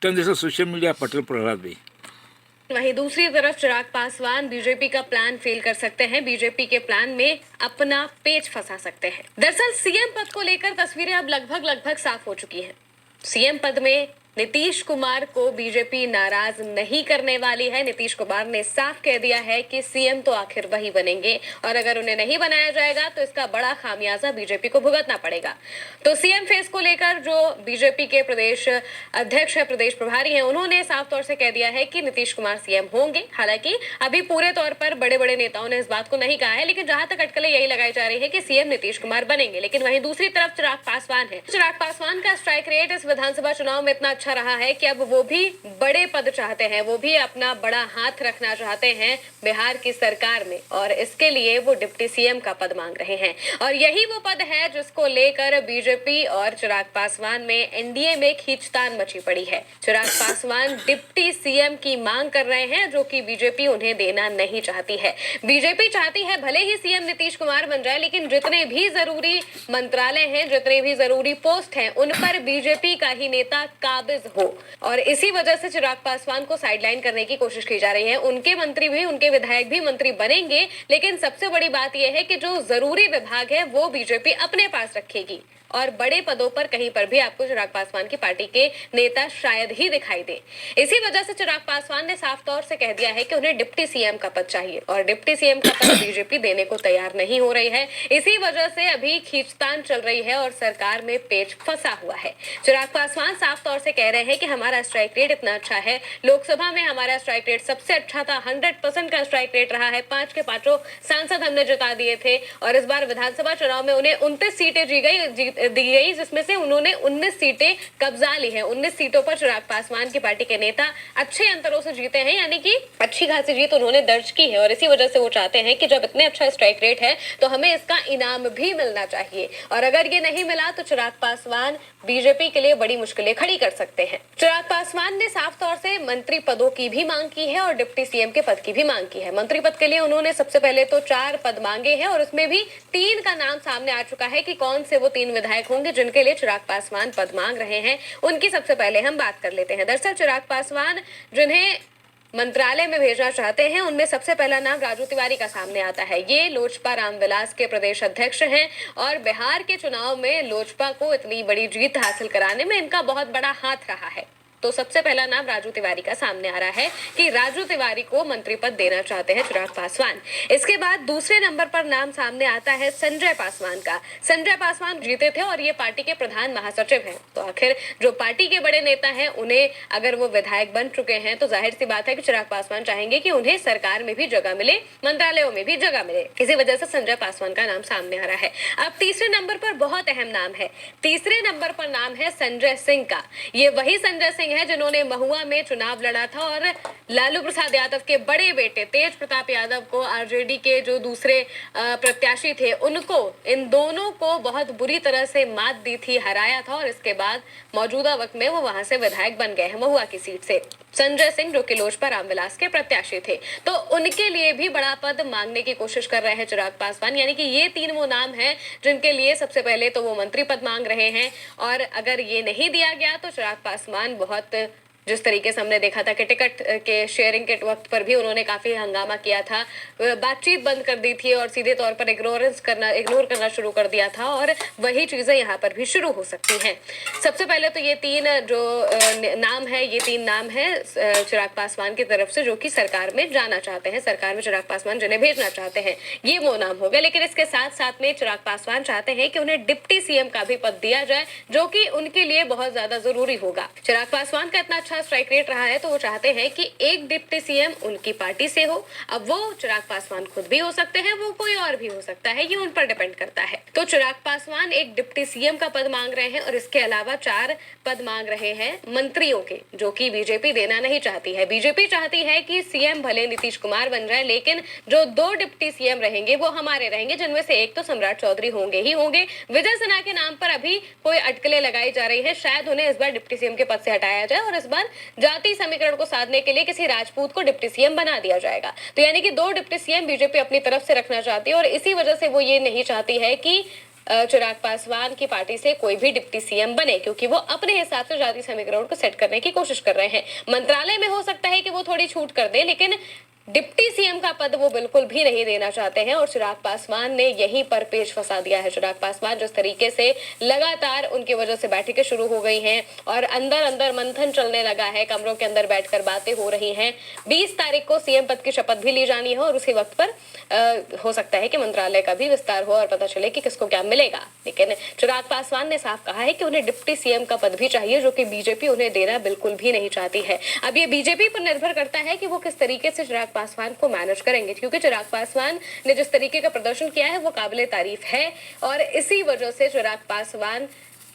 जैसे social media पटल प्रहलाद भाई। वहीं दूसरी तरफ चिराग पासवान बीजेपी का प्लान फेल कर सकते हैं, बीजेपी के प्लान में अपना पेच फंसा सकते हैं। दरअसल सीएम पद को लेकर तस्वीरें अब लगभग साफ हो चुकी हैं। सीएम पद में नीतीश कुमार को बीजेपी नाराज नहीं करने वाली है। नीतीश कुमार ने साफ कह दिया है कि सीएम तो आखिर वही बनेंगे और अगर उन्हें नहीं बनाया जाएगा तो इसका बड़ा खामियाजा बीजेपी को भुगतना पड़ेगा। तो सीएम फेस को लेकर जो बीजेपी के प्रदेश अध्यक्ष है, प्रदेश प्रभारी हैं, उन्होंने साफ तौर से कह दिया है कि नीतीश कुमार सीएम होंगे। हालांकि अभी पूरे तौर पर बड़े बड़े नेताओं ने इस बात को नहीं कहा है, लेकिन जहां तक अटकलें यही लगाई जा रही है कि सीएम नीतीश कुमार बनेंगे। लेकिन वहीं दूसरी तरफ चिराग पासवान है। चिराग पासवान का स्ट्राइक रेट इस विधानसभा चुनाव में इतना अच्छा रहा है कि अब वो भी बड़े पद चाहते हैं, वो भी अपना बड़ा हाथ रखना चाहते हैं बिहार की सरकार में, और इसके लिए वो डिप्टी सीएम का पद मांग रहे हैं। और यही वो पद है जिसको लेकर बीजेपी और चिराग पासवान में एनडीए में खींचतान मची पड़ी है। चिराग पासवान डिप्टी सीएम की मांग कर रहे हैं, जो कि बीजेपी उन्हें देना नहीं चाहती है। बीजेपी चाहती है भले ही सीएम नीतीश कुमार बन जाए, लेकिन जितने भी जरूरी मंत्रालय हैं, जितने भी जरूरी पोस्ट हैं, उन पर बीजेपी का ही नेता काबिज हो। और इसी वजह से चिराग पासवान को साइडलाइन करने की कोशिश की जा रही है। उनके मंत्री भी, उनके विधायक भी मंत्री बनेंगे, लेकिन सबसे बड़ी बात यह है कि जो जरूरी विभाग है वो बीजेपी अपने पास रखेगी और बड़े पदों पर कहीं पर भी आपको चिराग पासवान की पार्टी के नेता शायद ही दिखाई दे। इसी वजह से चिराग पासवान ने साफ तौर से कह दिया है कि उन्हें डिप्टी सीएम का पद चाहिए और डिप्टी सीएम का पद बीजेपी देने को तैयार नहीं हो रही है। इसी वजह से अभी खींचतान चल रही है और सरकार में पेच फंसा हुआ है। चिराग पासवान साफ तौर से कह रहे हैं कि हमारा स्ट्राइक रेट इतना अच्छा है, लोकसभा में हमारा स्ट्राइक रेट सबसे अच्छा था, 100% का स्ट्राइक रेट रहा है, 5 के 5 सांसद हमने जिता दिए थे और इस बार विधानसभा चुनाव में उन्हें 29 सीटें दी गई, जिसमें से उन्होंने 19 सीटें कब्जा ली हैं। 19 सीटों पर चिराग पासवान की पार्टी के नेता अच्छे अंतरों से जीते हैं, यानी कि अच्छी खासी जीत उन्होंने दर्ज की है और इसी वजह से वो चाहते हैं कि जब इतने अच्छा स्ट्राइक रेट है तो हमें इसका इनाम भी मिलना चाहिए और अगर ये नहीं मिला तो चिराग पासवान बीजेपी के लिए बड़ी मुश्किलें खड़ी कर सकते हैं। चिराग पासवान ने साफ तौर से मंत्री पदों की भी मांग की है और डिप्टी सीएम के पद की भी मांग की है। मंत्री पद के लिए उन्होंने सबसे पहले तो 4 पद मांगे हैं और उसमें भी 3 का नाम सामने आ चुका है कि कौन से वो 3 विधायक होंगे जिनके लिए चिराग पासवान पद मांग रहे हैं। उनकी सबसे पहले हम बात कर लेते हैं। दरअसल चिराग पासवान जिन्हें मंत्रालय में भेजना चाहते हैं, उनमें सबसे पहला नाम राजू तिवारी का सामने आता है। ये लोजपा रामविलास के प्रदेश अध्यक्ष हैं और बिहार के चुनाव में लोजपा को इतनी बड़ी जीत हासिल कराने में इनका बहुत बड़ा हाथ रहा है। तो सबसे पहला नाम राजू तिवारी का सामने आ रहा है कि राजू तिवारी को मंत्री पद देना चाहते हैं चिराग पासवान। इसके बाद दूसरे नंबर पर नाम सामने आता है संजय पासवान का। संजय पासवान जीते थे और ये पार्टी के प्रधान महासचिव हैं। तो आखिर जो पार्टी के बड़े नेता हैं, उन्हें अगर वो विधायक बन चुके हैं तो जाहिर सी बात है कि चिराग पासवान चाहेंगे कि उन्हें सरकार में भी जगह मिले, मंत्रालयों में भी जगह मिले। इसी वजह से संजय पासवान का नाम सामने आ रहा है। अब तीसरे नंबर पर बहुत अहम नाम है। तीसरे नंबर पर नाम है संजय सिंह का। ये वही संजय सिंह है जिन्होंने महुआ में चुनाव लड़ा था और लालू प्रसाद यादव के बड़े बेटे तेज प्रताप यादव को, आरजेडी के जो दूसरे प्रत्याशी थे, उनको, इन दोनों को बहुत बुरी तरह से मात दी थी, हराया था और इसके बाद मौजूदा वक्त में वो वहां से विधायक बन गए हैं महुआ की सीट से। संजय सिंह जो कि लोजपा रामविलास के प्रत्याशी थे, तो उनके लिए भी बड़ा पद मांगने की कोशिश कर रहे हैं चिराग पासवान। यानी कि ये 3 वो नाम हैं जिनके लिए सबसे पहले तो वो मंत्री पद मांग रहे हैं और अगर ये नहीं दिया गया तो चिराग पासवान बहुत, जिस तरीके से हमने देखा था कि टिकट के शेयरिंग के वक्त पर भी उन्होंने काफी हंगामा किया था, बातचीत बंद कर दी थी और सीधे तौर पर इग्नोर करना शुरू कर दिया था और वही चीजें यहाँ पर भी शुरू हो सकती हैं। सबसे पहले तो ये 3 जो नाम है, ये 3 नाम है चिराग पासवान की तरफ से जो कि सरकार में जाना चाहते हैं, सरकार में चिराग पासवान जिन्हें भेजना चाहते हैं, ये वो नाम हो गए। लेकिन इसके साथ साथ में चिराग पासवान चाहते हैं कि उन्हें डिप्टी सीएम का भी पद दिया जाए, जो कि उनके लिए बहुत ज्यादा जरूरी होगा। चिराग पासवान का इतना अच्छा स्ट्राइक रेट रहा है तो वो चाहते हैं कि एक डिप्टी सीएम उनकी पार्टी से हो। अब वो चिराग पासवान खुद भी हो सकते हैं, वो कोई और भी हो सकता है, ये उन पर डिपेंड करता है। तो चिराग पासवान एक डिप्टी सीएम का पद मांग रहे हैं और इसके अलावा 4 पद मांग रहे हैं मंत्रियों के, जो कि बीजेपी देना नहीं चाहती है। बीजेपी चाहती है कि सीएम भले नीतीश कुमार बन जाए, लेकिन जो 2 डिप्टी सीएम रहेंगे वो हमारे रहेंगे, जिनमें से एक तो सम्राट चौधरी होंगे ही होंगे। विजय सिन्हा के नाम पर अभी कोई अटकलें लगाई जा रही है, शायद उन्हें इस बार डिप्टी सीएम के पद से हटाया जाए और इस बार जाति समीकरण को साधने के लिए किसी राजपूत को डिप्टी सीएम बना दिया जाएगा। तो यानी कि 2 डिप्टी सीएम बीजेपी अपनी तरफ से रखना चाहती है और इसी वजह से वो ये नहीं चाहती है कि चिराग पासवान की पार्टी से कोई भी डिप्टी सीएम बने, क्योंकि वो अपने हिसाब से जाति समीकरण को सेट करने की कोशिश कर रहे हैं। मंत्रालय में हो सकता है कि वो थोड़ी छूट कर दे, लेकिन डिप्टी सीएम का पद वो बिल्कुल भी नहीं देना चाहते हैं और चिराग पासवान ने यहीं पर पेच फंसा दिया है। चिराग पासवान जिस तरीके से लगातार उनकी वजह से बैठकें शुरू हो गई हैं और अंदर अंदर मंथन चलने लगा है, कमरों के अंदर बैठकर बातें हो रही हैं। 20 तारीख को सीएम पद की शपथ भी ली जानी है और उसी वक्त पर हो सकता है कि मंत्रालय का भी विस्तार हो और पता चले कि किसको क्या मिलेगा। लेकिन चिराग पासवान ने साफ कहा है कि उन्हें डिप्टी सीएम का पद भी चाहिए, जो कि बीजेपी उन्हें देना बिल्कुल भी नहीं चाहती है। अब ये बीजेपी पर निर्भर करता है कि वो किस तरीके से चिराग पासवान को मैनेज करेंगे, क्योंकि चिराग पासवान ने जिस तरीके का प्रदर्शन किया है वो काबिले तारीफ है और इसी वजह से चिराग पासवान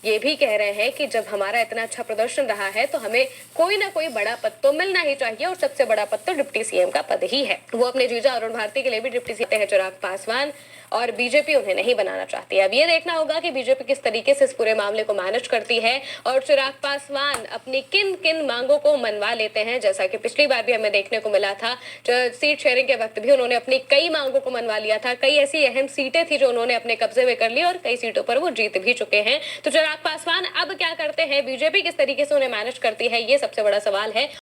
ये भी कह रहे हैं कि जब हमारा इतना अच्छा प्रदर्शन रहा है तो हमें कोई ना कोई बड़ा पद तो मिलना ही चाहिए और सबसे बड़ा पद तो डिप्टी सीएम का पद ही है। वो अपने जीजा अरुण भारती के लिए भी डिप्टी सीएम है चिराग पासवान और बीजेपी उन्हें नहीं बनाना चाहती है। अब ये देखना होगा कि बीजेपी किस तरीके से इस पूरे मामले को मैनेज करती है और चिराग पासवान अपनी किन किन मांगों को मनवा लेते हैं। जैसा कि पिछली बार भी हमें देखने को मिला था, सीट शेयरिंग के वक्त भी उन्होंने अपनी कई मांगों को मनवा लिया था। कई ऐसी अहम सीटें थी जो उन्होंने अपने कब्जे में कर ली और कई सीटों पर वो जीत भी चुके हैं। तो चिराग पासवान अब क्या करते हैं, बीजेपी किस तरीके से उन्हें मैनेज करती है, ये सबसे बड़ा सवाल है।